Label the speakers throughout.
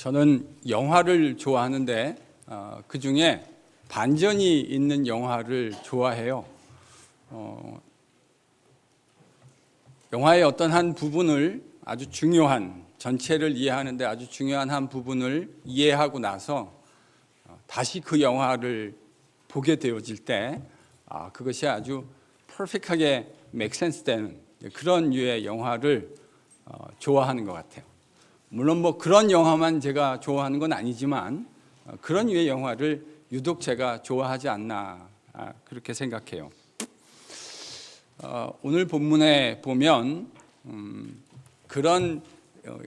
Speaker 1: 저는 영화를 좋아하는데 그 중에 반전이 있는 영화를 좋아해요. 영화의 어떤 한 부분을 아주 중요한, 전체를 이해하는데 아주 중요한 한 부분을 이해하고 나서 다시 그 영화를 보게 되어질 때 그것이 아주 퍼펙트하게 make sense 되는 그런 류의 영화를 좋아하는 것 같아요. 물론 뭐 그런 영화만 제가 좋아하는 건 아니지만 그런 류의 영화를 유독 제가 좋아하지 않나 그렇게 생각해요. 오늘 본문에 보면 그런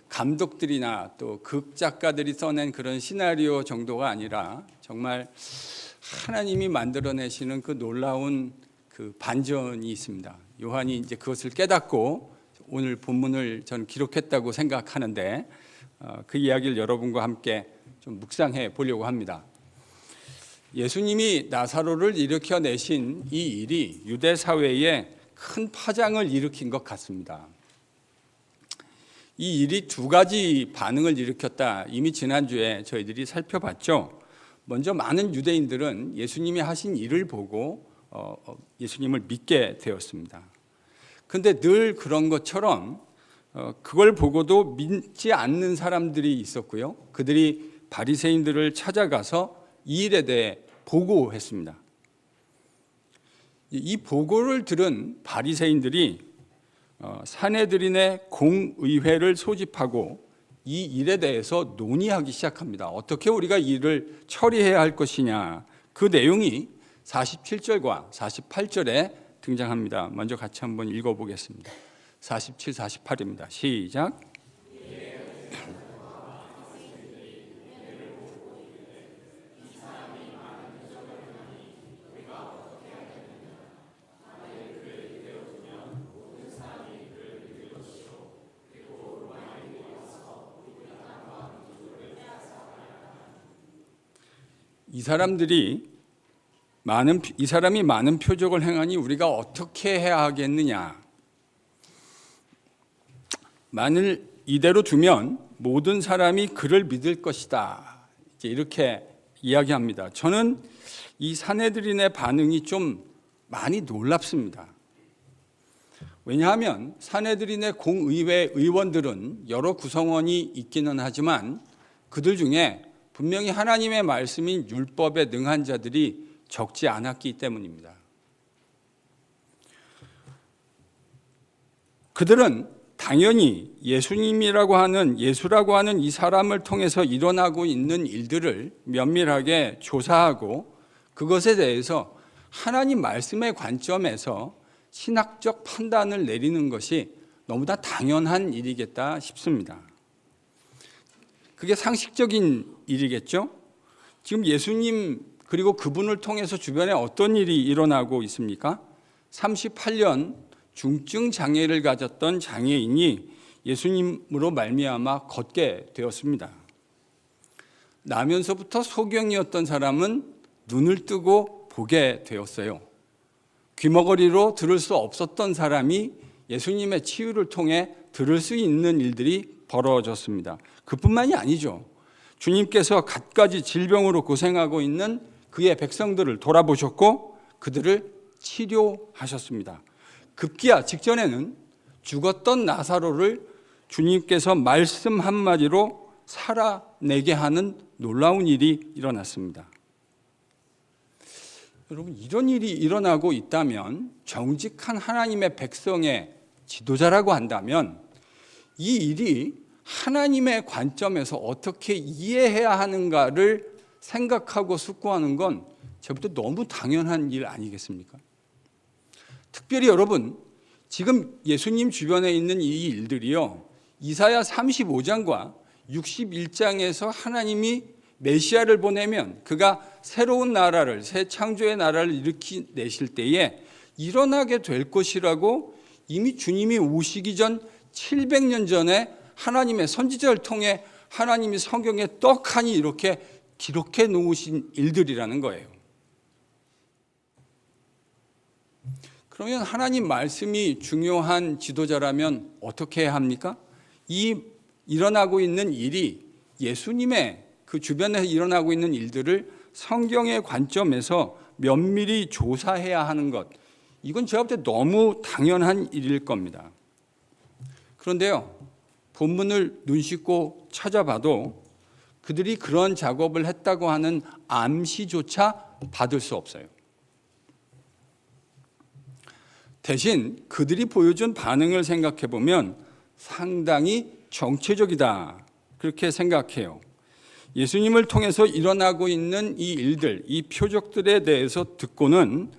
Speaker 1: 감독들이나 또 극작가들이 써낸 그런 시나리오 정도가 아니라 정말 하나님이 만들어내시는 그 놀라운 그 반전이 있습니다. 요한이 이제 그것을 깨닫고 오늘 본문을 저는 기록했다고 생각하는데 그 이야기를 여러분과 함께 좀 묵상해 보려고 합니다. 예수님이 나사로를 일으켜내신 이 일이 유대 사회에 큰 파장을 일으킨 것 같습니다. 이 일이 두 가지 반응을 일으켰다. 이미 지난주에 저희들이 살펴봤죠. 먼저 많은 유대인들은 예수님이 하신 일을 보고 예수님을 믿게 되었습니다. 그런데 늘 그런 것처럼 그걸 보고도 믿지 않는 사람들이 있었고요. 그들이 바리새인들을 찾아가서 이 일에 대해 보고했습니다. 이 보고를 들은 바리새인들이 산헤드린의 공의회를 소집하고 이 일에 대해서 논의하기 시작합니다. 어떻게 우리가 이 일을 처리해야 할 것이냐. 그 내용이 47절과 48절에 등장합니다. 먼저 같이 한번 읽어보겠습니다. 47, 48입니다. 시작. 이 사람이 많은 표적을 행하니 우리가 어떻게 해야 하겠느냐. 만일 이대로 두면 모든 사람이 그를 믿을 것이다. 이렇게 이야기합니다. 저는 이 산헤드린의 반응이 좀 많이 놀랍습니다. 왜냐하면 산헤드린의 공의회 의원들은 여러 구성원이 있기는 하지만 그들 중에 분명히 하나님의 말씀인 율법에 능한 자들이 적지 않았기 때문입니다. 그들은 당연히 예수라고 하는 이 사람을 통해서 일어나고 있는 일들을 면밀하게 조사하고 그것에 대해서 하나님 말씀의 관점에서 신학적 판단을 내리는 것이 너무나 당연한 일이겠다 싶습니다. 그게 상식적인 일이겠죠? 지금 예수님 그리고 그분을 통해서 주변에 어떤 일이 일어나고 있습니까? 38년 중증 장애를 가졌던 장애인이 예수님으로 말미암아 걷게 되었습니다. 나면서부터 소경이었던 사람은 눈을 뜨고 보게 되었어요. 귀머거리로 들을 수 없었던 사람이 예수님의 치유를 통해 들을 수 있는 일들이 벌어졌습니다. 그뿐만이 아니죠. 주님께서 갖가지 질병으로 고생하고 있는 그의 백성들을 돌아보셨고 그들을 치료하셨습니다. 급기야 직전에는 죽었던 나사로를 주님께서 말씀 한마디로 살아내게 하는 놀라운 일이 일어났습니다. 여러분, 이런 일이 일어나고 있다면 정직한 하나님의 백성의 지도자라고 한다면 이 일이 하나님의 관점에서 어떻게 이해해야 하는가를 생각하고 숙고하는 건 저부터 너무 당연한 일 아니겠습니까? 특별히 여러분, 지금 예수님 주변에 있는 이 일들이요, 이사야 35장과 61장에서 하나님이 메시아를 보내면 그가 새로운 나라를, 새 창조의 나라를 일으키내실 때에 일어나게 될 것이라고 이미 주님이 오시기 전 700년 전에 하나님의 선지자를 통해 하나님이 성경에 떡하니 이렇게 기록해 놓으신 일들이라는 거예요. 그러면 하나님 말씀이 중요한 지도자라면 어떻게 해야 합니까? 이 일어나고 있는 일이 예수님의 그 주변에서 일어나고 있는 일들을 성경의 관점에서 면밀히 조사해야 하는 것, 이건 제가 볼 때 너무 당연한 일일 겁니다. 그런데요, 본문을 눈 씻고 찾아봐도 그들이 그런 작업을 했다고 하는 암시조차 받을 수 없어요. 대신 그들이 보여준 반응을 생각해 보면 상당히 정체적이다, 그렇게 생각해요. 예수님을 통해서 일어나고 있는 이 일들, 이 표적들에 대해서 듣고는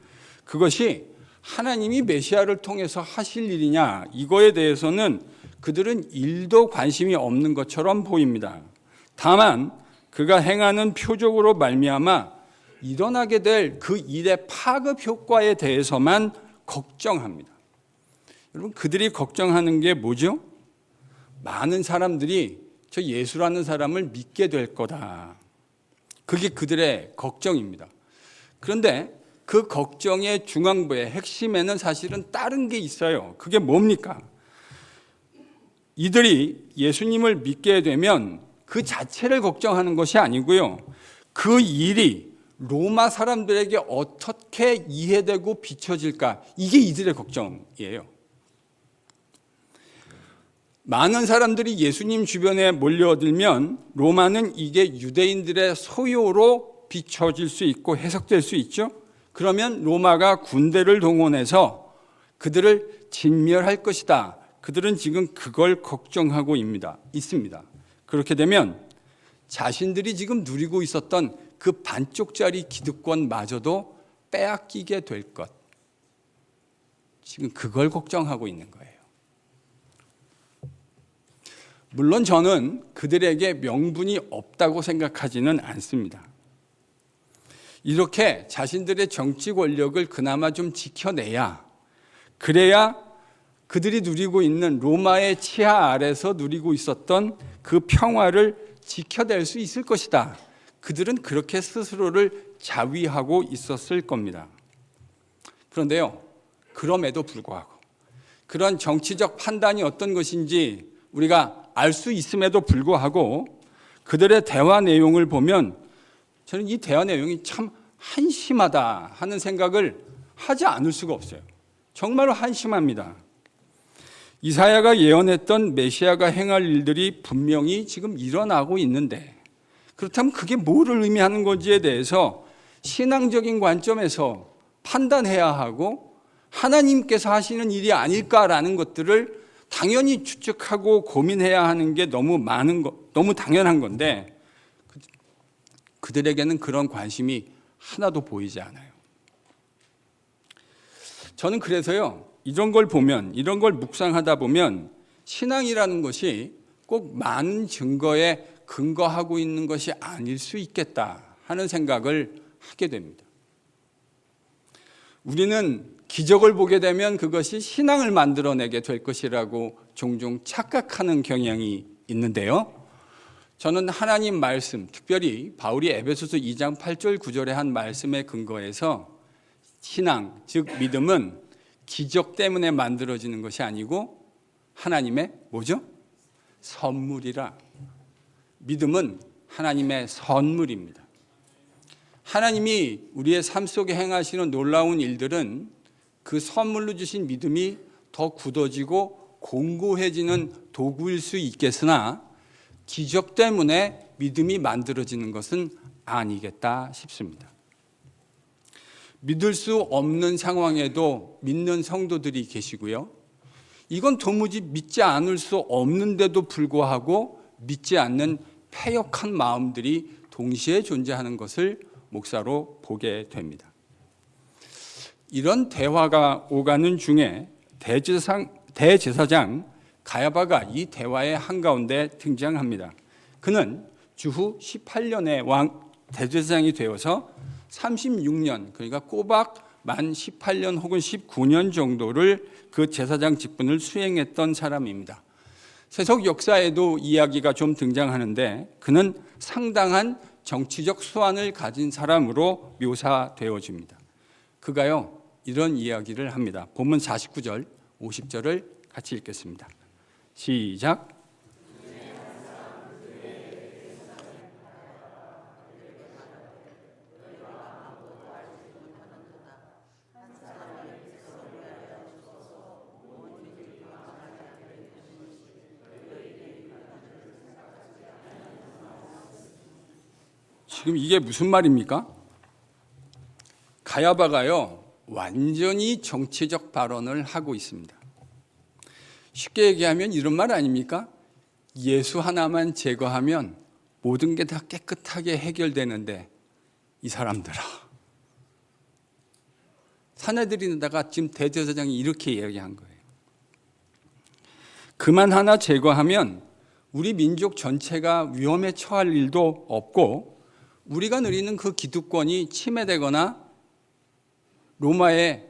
Speaker 1: 그것이 하나님이 메시아를 통해서 하실 일이냐, 이거에 대해서는 그들은 일도 관심이 없는 것처럼 보입니다. 다만 그가 행하는 표적으로 말미암아 일어나게 될 그 일의 파급 효과에 대해서만 걱정합니다. 여러분, 그들이 걱정하는 게 뭐죠? 많은 사람들이 저 예수라는 사람을 믿게 될 거다. 그게 그들의 걱정입니다. 그런데 그 걱정의 중앙부의 핵심에는 사실은 다른 게 있어요. 그게 뭡니까? 이들이 예수님을 믿게 되면 그 자체를 걱정하는 것이 아니고요, 그 일이 로마 사람들에게 어떻게 이해되고 비춰질까, 이게 이들의 걱정이에요. 많은 사람들이 예수님 주변에 몰려들면 로마는 이게 유대인들의 소요로 비춰질 수 있고 해석될 수 있죠. 그러면 로마가 군대를 동원해서 그들을 진멸할 것이다. 그들은 지금 그걸 걱정하고 있습니다. 그렇게 되면 자신들이 지금 누리고 있었던 그 반쪽짜리 기득권마저도 빼앗기게 될 것, 지금 그걸 걱정하고 있는 거예요. 물론 저는 그들에게 명분이 없다고 생각하지는 않습니다. 이렇게 자신들의 정치 권력을 그나마 좀 지켜내야, 그래야 그들이 누리고 있는 로마의 치하 아래서 누리고 있었던 그 평화를 지켜낼 수 있을 것이다. 그들은 그렇게 스스로를 자위하고 있었을 겁니다. 그런데요, 그럼에도 불구하고 그런 정치적 판단이 어떤 것인지 우리가 알 수 있음에도 불구하고 그들의 대화 내용을 보면 저는 이 대화 내용이 참 한심하다 하는 생각을 하지 않을 수가 없어요. 정말로 한심합니다. 이사야가 예언했던 메시아가 행할 일들이 분명히 지금 일어나고 있는데, 그렇다면 그게 뭐를 의미하는 건지에 대해서 신앙적인 관점에서 판단해야 하고 하나님께서 하시는 일이 아닐까라는 것들을 당연히 추측하고 고민해야 하는 게 너무 당연한 건데, 그들에게는 그런 관심이 하나도 보이지 않아요. 저는 그래서요, 이런 걸 보면, 이런 걸 묵상하다 보면 신앙이라는 것이 꼭 많은 증거에 근거하고 있는 것이 아닐 수 있겠다 하는 생각을 하게 됩니다. 우리는 기적을 보게 되면 그것이 신앙을 만들어내게 될 것이라고 종종 착각하는 경향이 있는데요. 저는 하나님 말씀, 특별히 바울이 에베소서 2장 8절 9절에 한 말씀에 근거해서 신앙, 즉 믿음은 기적 때문에 만들어지는 것이 아니고 하나님의 뭐죠? 선물이라. 믿음은 하나님의 선물입니다. 하나님이 우리의 삶 속에 행하시는 놀라운 일들은 그 선물로 주신 믿음이 더 굳어지고 공고해지는 도구일 수 있겠으나 기적 때문에 믿음이 만들어지는 것은 아니겠다 싶습니다. 믿을 수 없는 상황에도 믿는 성도들이 계시고요. 이건 도무지 믿지 않을 수 없는데도 불구하고 믿지 않는 패역한 마음들이 동시에 존재하는 것을 목사로 보게 됩니다. 이런 대화가 오가는 중에 대제사장 가야바가 이 대화의 한가운데 등장합니다. 그는 주후 18년에 대제사장이 되어서 36년, 그러니까 꼬박 만 18년 혹은 19년 정도를 그 제사장 직분을 수행했던 사람입니다. 세속 역사에도 이야기가 좀 등장하는데 그는 상당한 정치적 수완을 가진 사람으로 묘사되어집니다. 그가요, 이런 이야기를 합니다. 본문 49절, 50절을 같이 읽겠습니다. 시작. 지금 이게 무슨 말입니까? 가야바가요, 완전히 정치적 발언을 하고 있습니다. 쉽게 얘기하면 이런 말 아닙니까? 예수 하나만 제거하면 모든 게 다 깨끗하게 해결되는데 이 사람들아, 사내들인다가 지금 대제사장이 이렇게 이야기한 거예요. 그만 하나 제거하면 우리 민족 전체가 위험에 처할 일도 없고 우리가 누리는 그 기득권이 침해되거나 로마의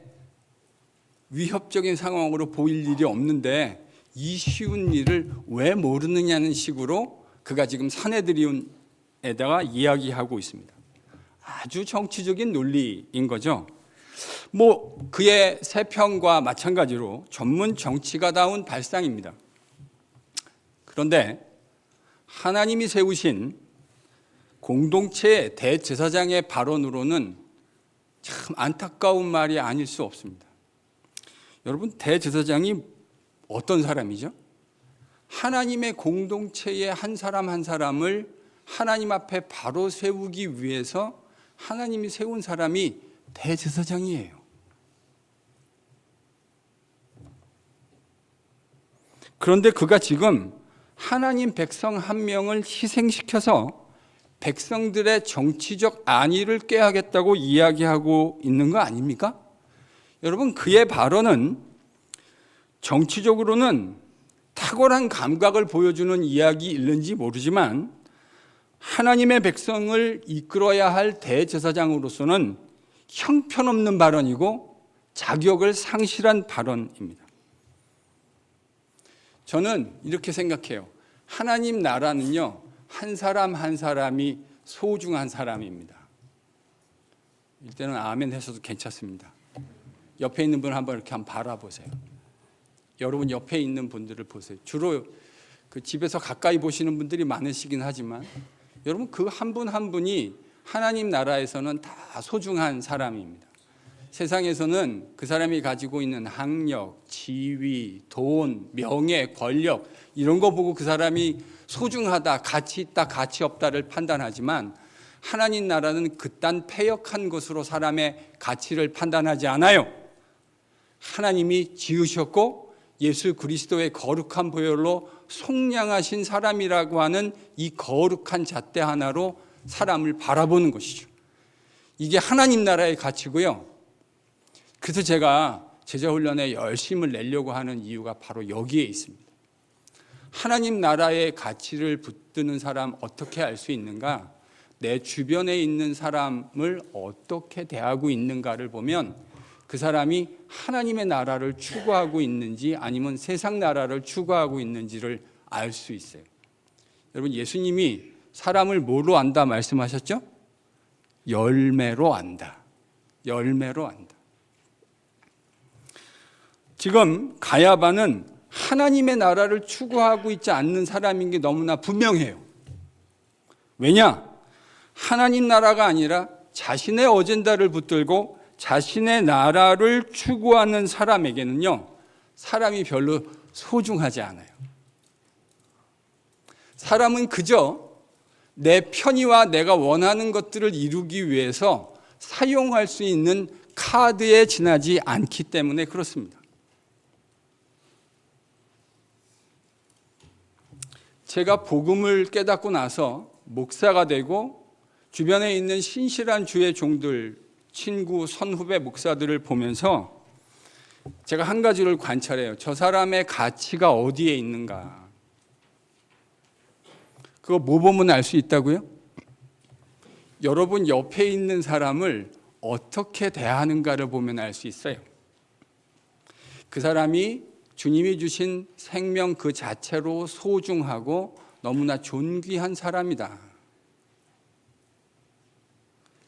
Speaker 1: 위협적인 상황으로 보일 일이 없는데 이 쉬운 일을 왜 모르느냐는 식으로 그가 지금 사내들인에다가 이야기하고 있습니다. 아주 정치적인 논리인 거죠. 그의 세평과 마찬가지로 전문 정치가다운 발상입니다. 그런데 하나님이 세우신 공동체 대제사장의 발언으로는 참 안타까운 말이 아닐 수 없습니다. 여러분, 대제사장이 어떤 사람이죠? 하나님의 공동체의 한 사람 한 사람을 하나님 앞에 바로 세우기 위해서 하나님이 세운 사람이 대제사장이에요. 그런데 그가 지금 하나님 백성 한 명을 희생시켜서 백성들의 정치적 안위를 꾀하겠다고 이야기하고 있는 거 아닙니까? 여러분, 그의 발언은 정치적으로는 탁월한 감각을 보여주는 이야기일는지 모르지만 하나님의 백성을 이끌어야 할 대제사장으로서는 형편없는 발언이고 자격을 상실한 발언입니다. 저는 이렇게 생각해요. 하나님 나라는요, 한 사람 한 사람이 소중한 사람입니다. 이때는 아멘 하셔도 괜찮습니다. 옆에 있는 분 한번 이렇게 한번 바라보세요. 여러분 옆에 있는 분들을 보세요. 주로 그 집에서 가까이 보시는 분들이 많으시긴 하지만 여러분 그 한 분 한 분이 하나님 나라에서는 다 소중한 사람입니다. 세상에서는 그 사람이 가지고 있는 학력, 지위, 돈, 명예, 권력 이런 거 보고 그 사람이 소중하다, 가치 있다, 가치 없다를 판단하지만 하나님 나라는 그딴 패역한 것으로 사람의 가치를 판단하지 않아요. 하나님이 지으셨고 예수 그리스도의 거룩한 보혈로 속량하신 사람이라고 하는 이 거룩한 잣대 하나로 사람을 바라보는 것이죠. 이게 하나님 나라의 가치고요. 그래서 제가 제자훈련에 열심을 내려고 하는 이유가 바로 여기에 있습니다. 하나님 나라의 가치를 붙드는 사람 어떻게 알 수 있는가? 내 주변에 있는 사람을 어떻게 대하고 있는가를 보면 그 사람이 하나님의 나라를 추구하고 있는지 아니면 세상 나라를 추구하고 있는지를 알 수 있어요. 여러분, 예수님이 사람을 뭐로 안다 말씀하셨죠? 열매로 안다. 열매로 안다. 지금 가야바는 하나님의 나라를 추구하고 있지 않는 사람인 게 너무나 분명해요. 왜냐? 하나님 나라가 아니라 자신의 어젠다를 붙들고 자신의 나라를 추구하는 사람에게는요, 사람이 별로 소중하지 않아요. 사람은 그저 내 편의와 내가 원하는 것들을 이루기 위해서 사용할 수 있는 카드에 지나지 않기 때문에 그렇습니다. 제가 복음을 깨닫고 나서 목사가 되고 주변에 있는 신실한 주의 종들, 친구, 선후배 목사들을 보면서 제가 한 가지를 관찰해요. 저 사람의 가치가 어디에 있는가? 그거 뭐 보면 알 수 있다고요? 여러분 옆에 있는 사람을 어떻게 대하는가를 보면 알 수 있어요. 그 사람이 주님이 주신 생명 그 자체로 소중하고 너무나 존귀한 사람이다.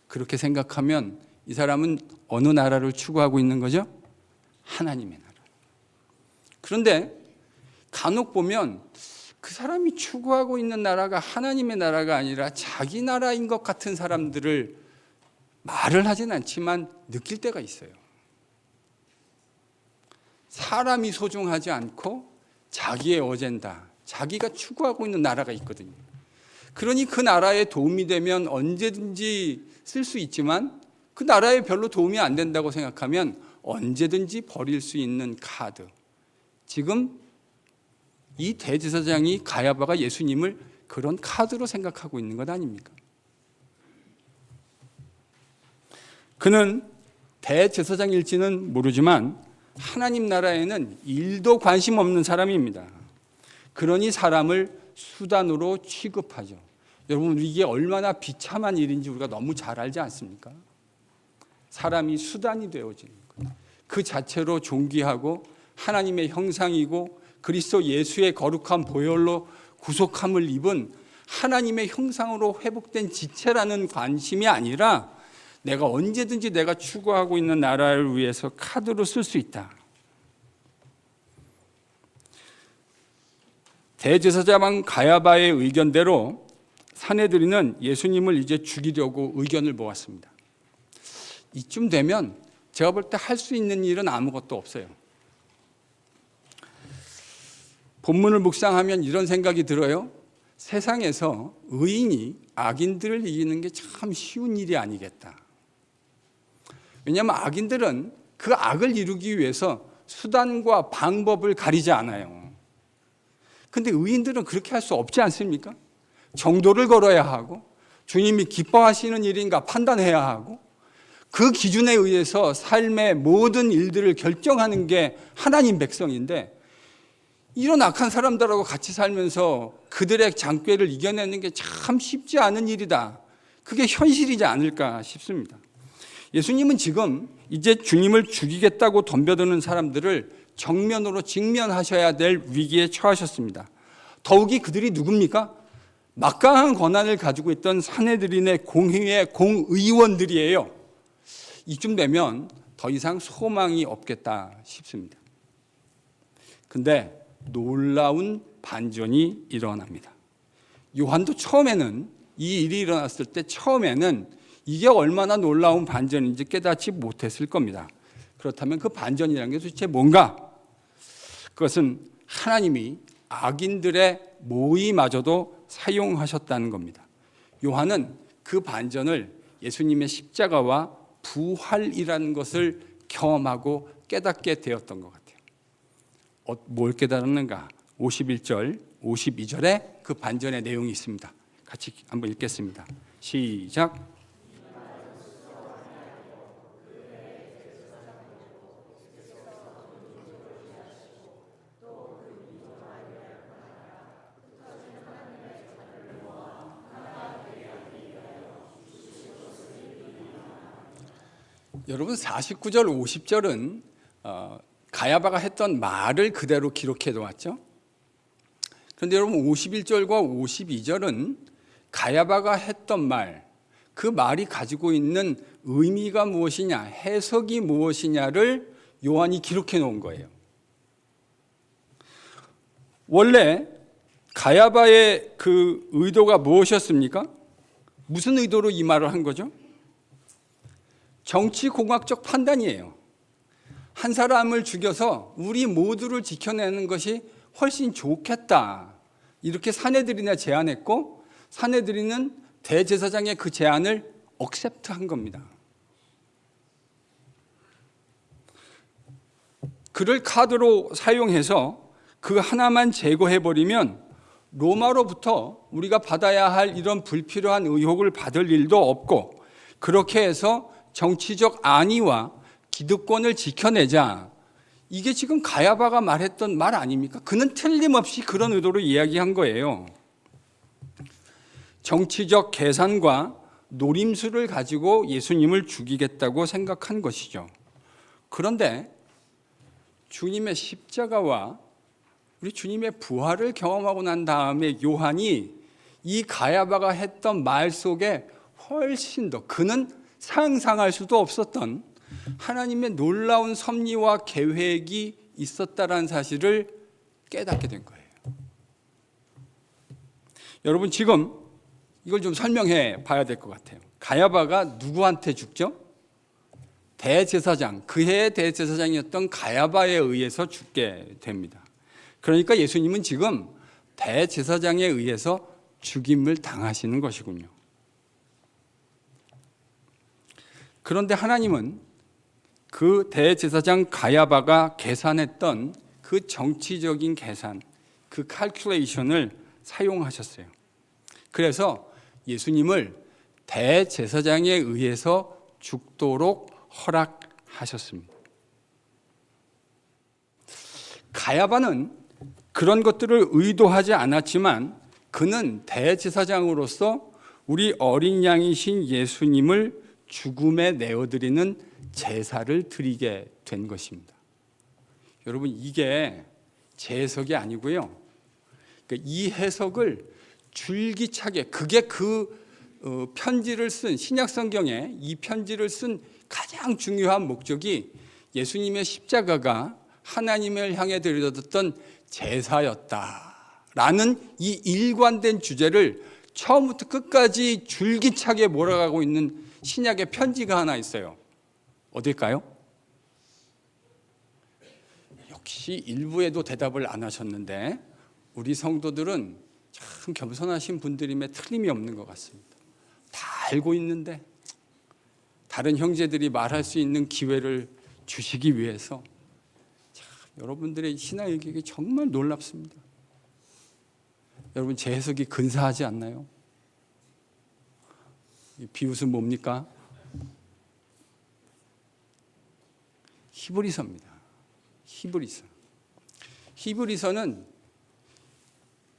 Speaker 1: 그렇게 생각하면 이 사람은 어느 나라를 추구하고 있는 거죠? 하나님의 나라. 그런데 간혹 보면 그 사람이 추구하고 있는 나라가 하나님의 나라가 아니라 자기 나라인 것 같은 사람들을 말을 하진 않지만 느낄 때가 있어요. 사람이 소중하지 않고 자기의 어젠다, 자기가 추구하고 있는 나라가 있거든요. 그러니 그 나라에 도움이 되면 언제든지 쓸 수 있지만 그 나라에 별로 도움이 안 된다고 생각하면 언제든지 버릴 수 있는 카드. 지금 이 대제사장이 가야바가 예수님을 그런 카드로 생각하고 있는 것 아닙니까? 그는 대제사장일지는 모르지만 하나님 나라에는 일도 관심 없는 사람입니다. 그러니 사람을 수단으로 취급하죠. 여러분, 이게 얼마나 비참한 일인지 우리가 너무 잘 알지 않습니까? 사람이 수단이 되어지는 것, 그 자체로 존귀하고 하나님의 형상이고 그리스도 예수의 거룩한 보혈로 구속함을 입은 하나님의 형상으로 회복된 지체라는 관심이 아니라 내가 언제든지 내가 추구하고 있는 나라를 위해서 카드로 쓸 수 있다. 대제사장 가야바의 의견대로 산헤드린은 예수님을 이제 죽이려고 의견을 모았습니다. 이쯤 되면 제가 볼 때 할 수 있는 일은 아무것도 없어요. 본문을 묵상하면 이런 생각이 들어요. 세상에서 의인이 악인들을 이기는 게 참 쉬운 일이 아니겠다. 왜냐하면 악인들은 그 악을 이루기 위해서 수단과 방법을 가리지 않아요. 근데 의인들은 그렇게 할 수 없지 않습니까? 정도를 걸어야 하고 주님이 기뻐하시는 일인가 판단해야 하고 그 기준에 의해서 삶의 모든 일들을 결정하는 게 하나님 백성인데 이런 악한 사람들하고 같이 살면서 그들의 장꾀를 이겨내는 게 참 쉽지 않은 일이다. 그게 현실이지 않을까 싶습니다. 예수님은 지금 이제 주님을 죽이겠다고 덤벼드는 사람들을 정면으로 직면하셔야 될 위기에 처하셨습니다. 더욱이 그들이 누굽니까? 막강한 권한을 가지고 있던 산헤드린의 공회의 공의원들이에요. 이쯤 되면 더 이상 소망이 없겠다 싶습니다. 근데 놀라운 반전이 일어납니다. 요한도 처음에는 이 일이 일어났을 때 처음에는 이게 얼마나 놀라운 반전인지 깨닫지 못했을 겁니다. 그렇다면 그 반전이라는 게 도대체 뭔가? 그것은 하나님이 악인들의 모의마저도 사용하셨다는 겁니다. 요한은 그 반전을 예수님의 십자가와 부활이라는 것을 경험하고 깨닫게 되었던 것 같아요. 뭘 깨달았는가? 51절, 52절에 그 반전의 내용이 있습니다. 같이 한번 읽겠습니다. 시작. 여러분 49절, 50절은 가야바가 했던 말을 그대로 기록해 놓았죠. 그런데 여러분 51절과 52절은 가야바가 했던 말, 그 말이 가지고 있는 의미가 무엇이냐, 해석이 무엇이냐를 요한이 기록해 놓은 거예요. 원래 가야바의 그 의도가 무엇이었습니까? 무슨 의도로 이 말을 한 거죠? 정치공학적 판단이에요. 한 사람을 죽여서 우리 모두를 지켜내는 것이 훨씬 좋겠다. 이렇게 산헤드린에 제안했고 산헤드린은 대제사장의 그 제안을 억셉트한 겁니다. 그를 카드로 사용해서 그 하나만 제거해버리면 로마로부터 우리가 받아야 할 이런 불필요한 의혹을 받을 일도 없고 그렇게 해서 정치적 안위와 기득권을 지켜내자. 이게 지금 가야바가 말했던 말 아닙니까? 그는 틀림없이 그런 의도로 이야기한 거예요. 정치적 계산과 노림수를 가지고 예수님을 죽이겠다고 생각한 것이죠. 그런데 주님의 십자가와 우리 주님의 부활을 경험하고 난 다음에 요한이 이 가야바가 했던 말 속에 훨씬 더 그는 상상할 수도 없었던 하나님의 놀라운 섭리와 계획이 있었다라는 사실을 깨닫게 된 거예요. 여러분 지금 이걸 좀 설명해 봐야 될 것 같아요. 가야바가 누구한테 죽죠? 대제사장, 그 해의 대제사장이었던 가야바에 의해서 죽게 됩니다. 그러니까 예수님은 지금 대제사장에 의해서 죽임을 당하시는 것이군요. 그런데 하나님은 그 대제사장 가야바가 계산했던 그 정치적인 계산, 그 칼큘레이션을 사용하셨어요. 그래서 예수님을 대제사장에 의해서 죽도록 허락하셨습니다. 가야바는 그런 것들을 의도하지 않았지만 그는 대제사장으로서 우리 어린 양이신 예수님을 죽음에 내어드리는 제사를 드리게 된 것입니다. 여러분, 이게 제 해석이 아니고요. 그러니까 이 해석을 줄기차게, 그게 편지를 쓴 신약 성경에 이 편지를 쓴 가장 중요한 목적이 예수님의 십자가가 하나님을 향해 드려졌던 제사였다라는 이 일관된 주제를 처음부터 끝까지 줄기차게 몰아가고 있는 신약의 편지가 하나 있어요. 어딜까요? 역시 일부에도 대답을 안 하셨는데 우리 성도들은 참 겸손하신 분들임에 틀림이 없는 것 같습니다. 다 알고 있는데 다른 형제들이 말할 수 있는 기회를 주시기 위해서 참 여러분들의 신앙의식이 정말 놀랍습니다. 여러분, 제 해석이 근사하지 않나요? 이 비웃음 뭡니까? 히브리서입니다. 히브리서는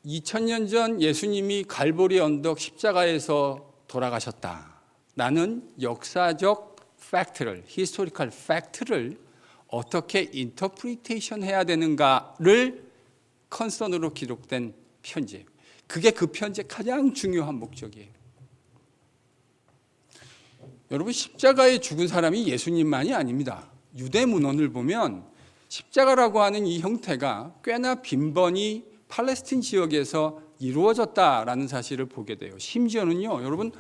Speaker 1: 2000년 전 예수님이 갈보리 언덕 십자가에서 돌아가셨다라는 역사적 팩트를, 히스토리컬 팩트를 어떻게 인터프리테이션 해야 되는가를 컨선으로 기록된 편지예요. 그게 그 편지의 가장 중요한 목적이에요. 여러분, 십자가에 죽은 사람이 예수님만이 아닙니다. 유대 문헌을 보면 십자가라고 하는 이 형태가 꽤나 빈번히 팔레스틴 지역에서 이루어졌다라는 사실을 보게 돼요. 심지어는요, 여러분,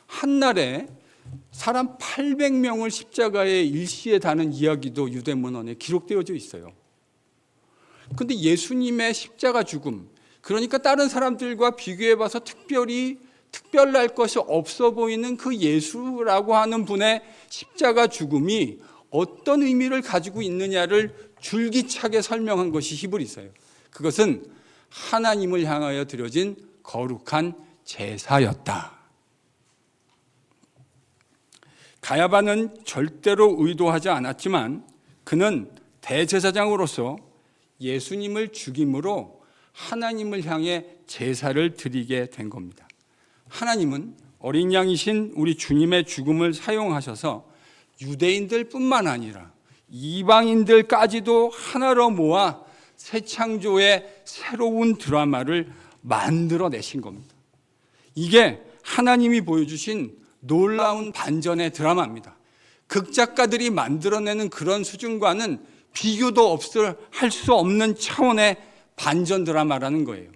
Speaker 1: 한날에 사람 800명을 십자가에 일시에 다는 이야기도 유대 문헌에 기록되어져 있어요. 그런데 예수님의 십자가 죽음, 그러니까 다른 사람들과 비교해 봐서 특별할 것이 없어 보이는 그 예수라고 하는 분의 십자가 죽음이 어떤 의미를 가지고 있느냐를 줄기차게 설명한 것이 히브리서예요. 그것은 하나님을 향하여 드려진 거룩한 제사였다. 가야바는 절대로 의도하지 않았지만 그는 대제사장으로서 예수님을 죽임으로 하나님을 향해 제사를 드리게 된 겁니다. 하나님은 어린 양이신 우리 주님의 죽음을 사용하셔서 유대인들뿐만 아니라 이방인들까지도 하나로 모아 새 창조의 새로운 드라마를 만들어내신 겁니다. 이게 하나님이 보여주신 놀라운 반전의 드라마입니다. 극작가들이 만들어내는 그런 수준과는 비교도 할 수 없는 차원의 반전 드라마라는 거예요.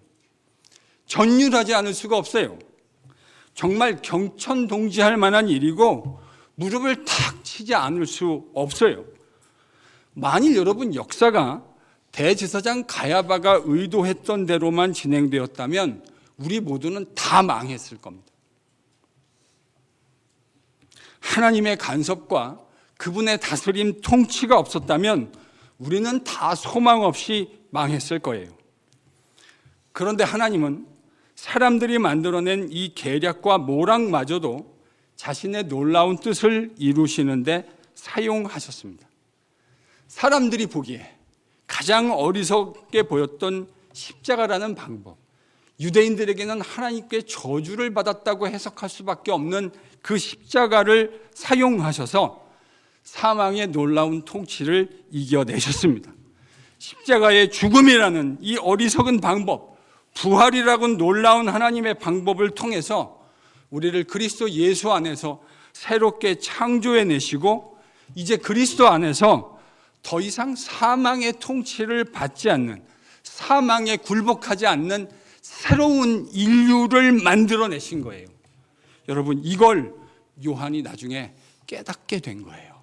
Speaker 1: 전율하지 않을 수가 없어요. 정말 경천동지할 만한 일이고 무릎을 탁 치지 않을 수 없어요. 만일 여러분 역사가 대제사장 가야바가 의도했던 대로만 진행되었다면 우리 모두는 다 망했을 겁니다. 하나님의 간섭과 그분의 다스림 통치가 없었다면 우리는 다 소망 없이 망했을 거예요. 그런데 하나님은 사람들이 만들어낸 이 계략과 모략마저도 자신의 놀라운 뜻을 이루시는데 사용하셨습니다. 사람들이 보기에 가장 어리석게 보였던 십자가라는 방법, 유대인들에게는 하나님께 저주를 받았다고 해석할 수밖에 없는 그 십자가를 사용하셔서 사망의 놀라운 통치를 이겨내셨습니다. 십자가의 죽음이라는 이 어리석은 방법, 부활이라고 놀라운 하나님의 방법을 통해서 우리를 그리스도 예수 안에서 새롭게 창조해내시고 이제 그리스도 안에서 더 이상 사망의 통치를 받지 않는, 사망에 굴복하지 않는 새로운 인류를 만들어내신 거예요. 여러분, 이걸 요한이 나중에 깨닫게 된 거예요.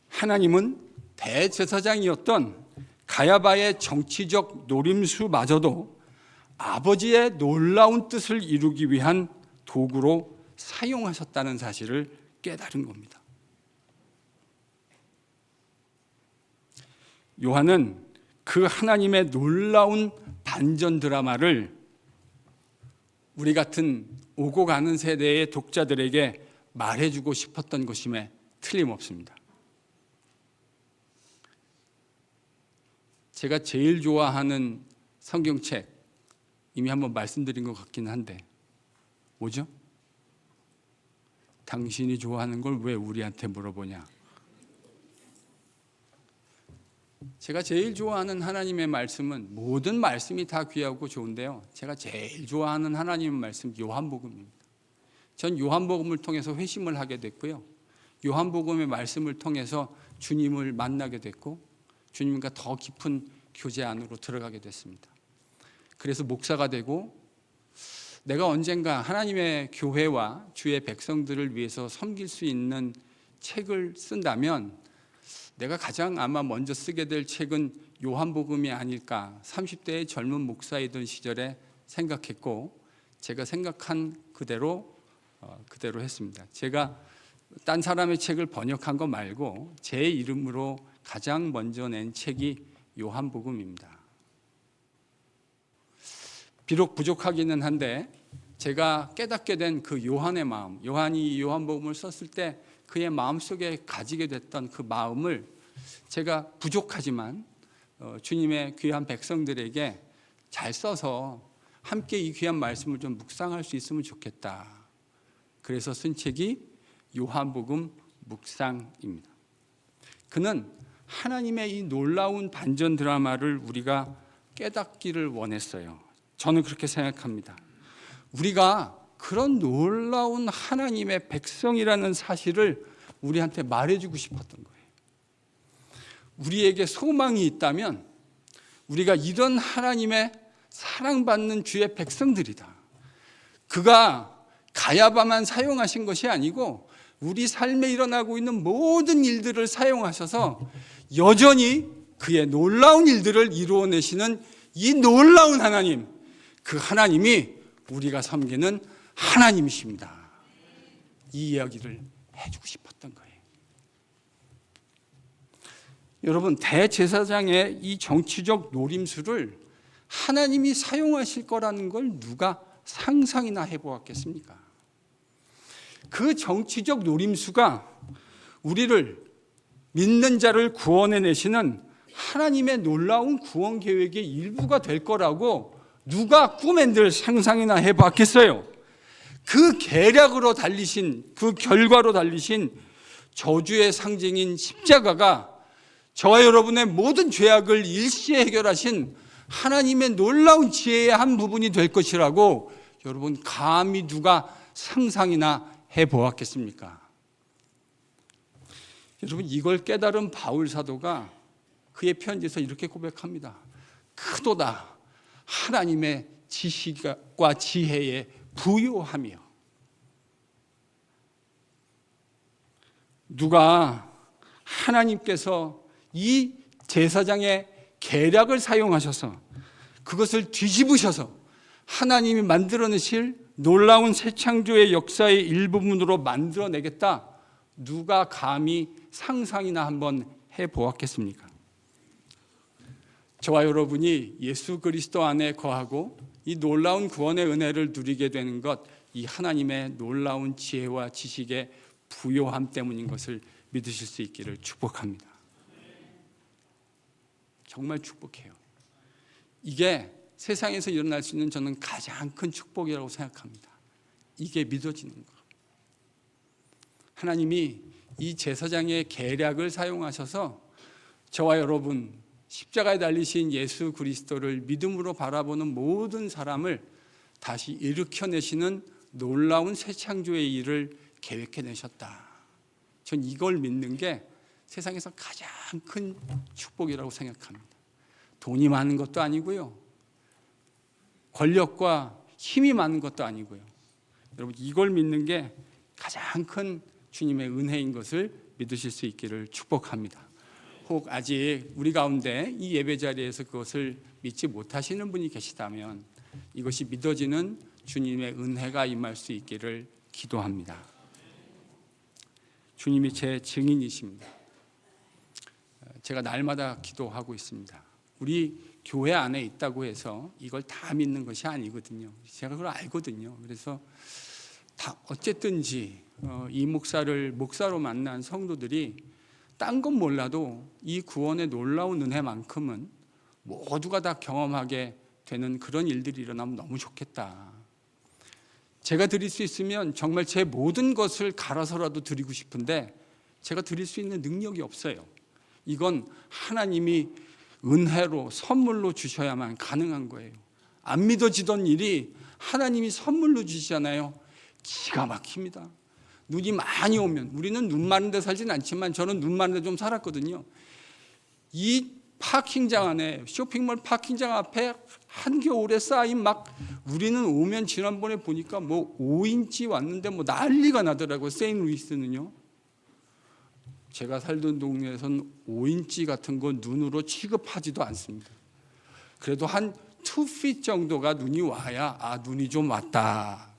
Speaker 1: 하나님은 대제사장이었던 가야바의 정치적 노림수마저도 아버지의 놀라운 뜻을 이루기 위한 도구로 사용하셨다는 사실을 깨달은 겁니다. 요한은 그 하나님의 놀라운 반전 드라마를 우리 같은 오고 가는 세대의 독자들에게 말해주고 싶었던 것임에 틀림없습니다. 제가 제일 좋아하는 성경책 이미 한번 말씀드린 것 같긴 한데 뭐죠? 당신이 좋아하는 걸 왜 우리한테 물어보냐? 제가 제일 좋아하는 하나님의 말씀은 모든 말씀이 다 귀하고 좋은데요. 제가 제일 좋아하는 하나님의 말씀 요한복음입니다. 전 요한복음을 통해서 회심을 하게 됐고요. 요한복음의 말씀을 통해서 주님을 만나게 됐고 주님과 더 깊은 교제 안으로 들어가게 됐습니다. 그래서 목사가 되고 내가 언젠가 하나님의 교회와 주의 백성들을 위해서 섬길 수 있는 책을 쓴다면 내가 가장 아마 먼저 쓰게 될 책은 요한복음이 아닐까 30대의 젊은 목사이던 시절에 생각했고 제가 생각한 그대로 했습니다. 제가 딴 사람의 책을 번역한 거 말고 제 이름으로 가장 먼저 낸 책이 요한복음입니다. 비록 부족하기는 한데 제가 깨닫게 된 그 요한의 마음, 요한이 요한복음을 썼을 때 그의 마음속에 가지게 됐던 그 마음을 제가 부족하지만 주님의 귀한 백성들에게 잘 써서 함께 이 귀한 말씀을 좀 묵상할 수 있으면 좋겠다. 그래서 쓴 책이 요한복음 묵상입니다. 그는 하나님의 이 놀라운 반전 드라마를 우리가 깨닫기를 원했어요. 저는 그렇게 생각합니다. 우리가 그런 놀라운 하나님의 백성이라는 사실을 우리한테 말해주고 싶었던 거예요. 우리에게 소망이 있다면 우리가 이런 하나님의 사랑받는 주의 백성들이다. 그가 가야바만 사용하신 것이 아니고 우리 삶에 일어나고 있는 모든 일들을 사용하셔서 여전히 그의 놀라운 일들을 이루어내시는 이 놀라운 하나님, 그 하나님이 우리가 섬기는 하나님이십니다. 이 이야기를 해주고 싶었던 거예요. 여러분, 대제사장의 이 정치적 노림수를 하나님이 사용하실 거라는 걸 누가 상상이나 해보았겠습니까? 그 정치적 노림수가 우리를 믿는 자를 구원해내시는 하나님의 놀라운 구원 계획의 일부가 될 거라고 누가 꿈엔들 상상이나 해봤겠어요? 그 계략으로 달리신, 그 결과로 달리신 저주의 상징인 십자가가 저와 여러분의 모든 죄악을 일시에 해결하신 하나님의 놀라운 지혜의 한 부분이 될 것이라고 여러분 감히 누가 상상이나 해보았겠습니까? 여러분, 이걸 깨달은 바울 사도가 그의 편지에서 이렇게 고백합니다. 크도다 하나님의 지식과 지혜에 부요하며. 누가 하나님께서 이 제사장의 계략을 사용하셔서 그것을 뒤집으셔서 하나님이 만들어내실 놀라운 새 창조의 역사의 일부분으로 만들어내겠다. 누가 감히 상상이나 한번 해보았겠습니까? 저와 여러분이 예수 그리스도 안에 거하고 이 놀라운 구원의 은혜를 누리게 되는 것, 이 하나님의 놀라운 지혜와 지식의 부요함 때문인 것을 믿으실 수 있기를 축복합니다. 정말 축복해요. 이게 세상에서 일어날 수 있는 저는 가장 큰 축복이라고 생각합니다. 이게 믿어지는 것. 하나님이 이 제사장의 계략을 사용하셔서 저와 여러분, 십자가에 달리신 예수 그리스도를 믿음으로 바라보는 모든 사람을 다시 일으켜내시는 놀라운 새 창조의 일을 계획해내셨다. 전 이걸 믿는 게 세상에서 가장 큰 축복이라고 생각합니다. 돈이 많은 것도 아니고요. 권력과 힘이 많은 것도 아니고요. 여러분, 이걸 믿는 게 가장 큰 주님의 은혜인 것을 믿으실 수 있기를 축복합니다. 혹 아직 우리 가운데 이 예배 자리에서 그것을 믿지 못하시는 분이 계시다면 이것이 믿어지는 주님의 은혜가 임할 수 있기를 기도합니다. 주님이 제 증인이십니다. 제가 날마다 기도하고 있습니다. 우리 교회 안에 있다고 해서 이걸 다 믿는 것이 아니거든요. 제가 그걸 알거든요. 그래서 다 어쨌든지 이 목사를 목사로 만난 성도들이 딴 건 몰라도 이 구원의 놀라운 은혜만큼은 모두가 다 경험하게 되는 그런 일들이 일어나면 너무 좋겠다. 제가 드릴 수 있으면 정말 제 모든 것을 갈아서라도 드리고 싶은데 제가 드릴 수 있는 능력이 없어요. 이건 하나님이 은혜로 선물로 주셔야만 가능한 거예요. 안 믿어지던 일이 하나님이 선물로 주시잖아요. 기가 막힙니다. 눈이 많이 오면, 우리는 눈 많은 데 살진 않지만 저는 눈 많은 데 좀 살았거든요. 이 파킹장 안에, 쇼핑몰 파킹장 앞에 한겨울에 쌓인 막, 우리는 오면 지난번에 보니까 뭐 5인치 왔는데 뭐 난리가 나더라고요. 세인루이스는요. 제가 살던 동네에서는 5인치 같은 건 눈으로 취급하지도 않습니다. 그래도 한 2feet 정도가 눈이 와야 눈이 좀 왔다.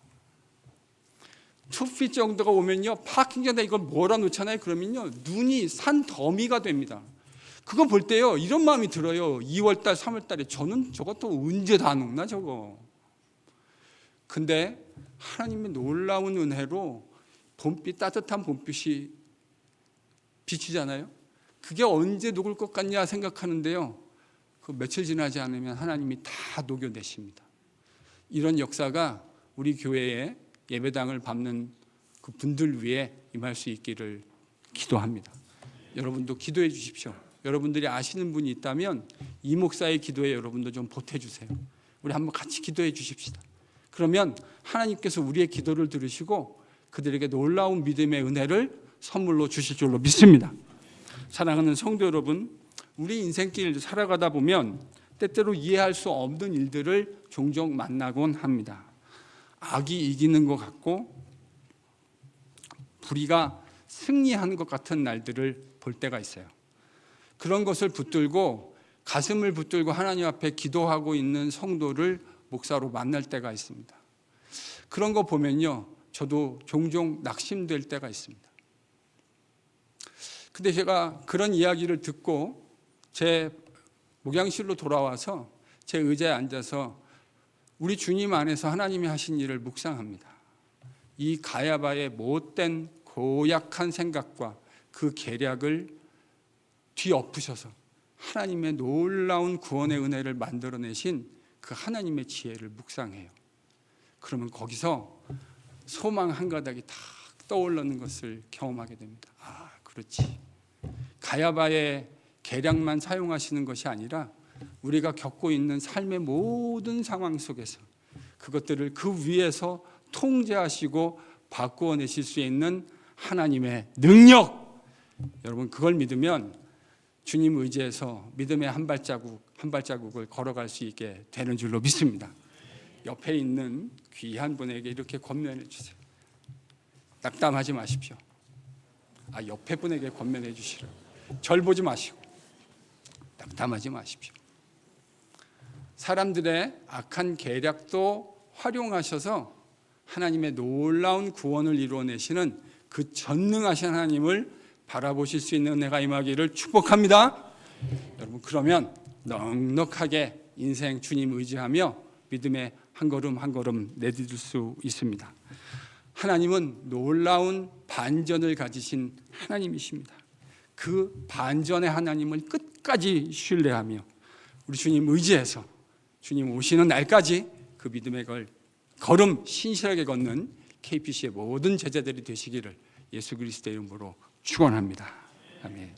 Speaker 1: 2feet 정도가 오면요, 파킹장에 이걸 몰아놓잖아요. 그러면요, 눈이 산 더미가 됩니다. 그거 볼 때요, 이런 마음이 들어요. 2월달, 3월달에 저는 저것도 언제 다 녹나 저거. 근데 하나님의 놀라운 은혜로 봄빛, 따뜻한 봄빛이 비추잖아요. 그게 언제 녹을 것 같냐 생각하는데요, 그 며칠 지나지 않으면 하나님이 다 녹여내십니다. 이런 역사가 우리 교회에 예배당을 밟는 그 분들 위해 임할 수 있기를 기도합니다. 여러분도 기도해 주십시오. 여러분들이 아시는 분이 있다면 이 목사의 기도에 여러분도 좀 보태주세요. 우리 한번 같이 기도해 주십시다. 그러면 하나님께서 우리의 기도를 들으시고 그들에게 놀라운 믿음의 은혜를 선물로 주실 줄로 믿습니다. 사랑하는 성도 여러분, 우리 인생길 살아가다 보면 때때로 이해할 수 없는 일들을 종종 만나곤 합니다. 악이 이기는 것 같고 불의가 승리하는 것 같은 날들을 볼 때가 있어요. 그런 것을 붙들고 가슴을 붙들고 하나님 앞에 기도하고 있는 성도를 목사로 만날 때가 있습니다. 그런 거 보면요, 저도 종종 낙심될 때가 있습니다. 근데 제가 그런 이야기를 듣고 제 목양실로 돌아와서 제 의자에 앉아서 우리 주님 안에서 하나님이 하신 일을 묵상합니다. 이 가야바의 못된 고약한 생각과 그 계략을 뒤엎으셔서 하나님의 놀라운 구원의 은혜를 만들어내신 그 하나님의 지혜를 묵상해요. 그러면 거기서 소망 한 가닥이 탁 떠오르는 것을 경험하게 됩니다. 그렇지. 가야바의 계략만 사용하시는 것이 아니라 우리가 겪고 있는 삶의 모든 상황 속에서 그것들을 그 위에서 통제하시고 바꾸어내실 수 있는 하나님의 능력, 여러분 그걸 믿으면 주님 의지해서 믿음의 한 발자국을 걸어갈 수 있게 되는 줄로 믿습니다. 옆에 있는 귀한 분에게 이렇게 권면해 주세요. 낙담하지 마십시오. 옆에 분에게 권면해 주시라. 절 보지 마시고 낙담하지 마십시오. 사람들의 악한 계략도 활용하셔서 하나님의 놀라운 구원을 이루어내시는 그 전능하신 하나님을 바라보실 수 있는 은혜가 임하기를 축복합니다. 여러분 그러면 넉넉하게 인생 주님 의지하며 믿음의 한 걸음 한 걸음 내딛을 수 있습니다. 하나님은 놀라운 반전을 가지신 하나님이십니다. 그 반전의 하나님을 끝까지 신뢰하며 우리 주님 의지해서 주님 오시는 날까지 그 믿음의 걸음 신실하게 걷는 KPC의 모든 제자들이 되시기를 예수 그리스도의 이름으로 축원합니다. 아멘.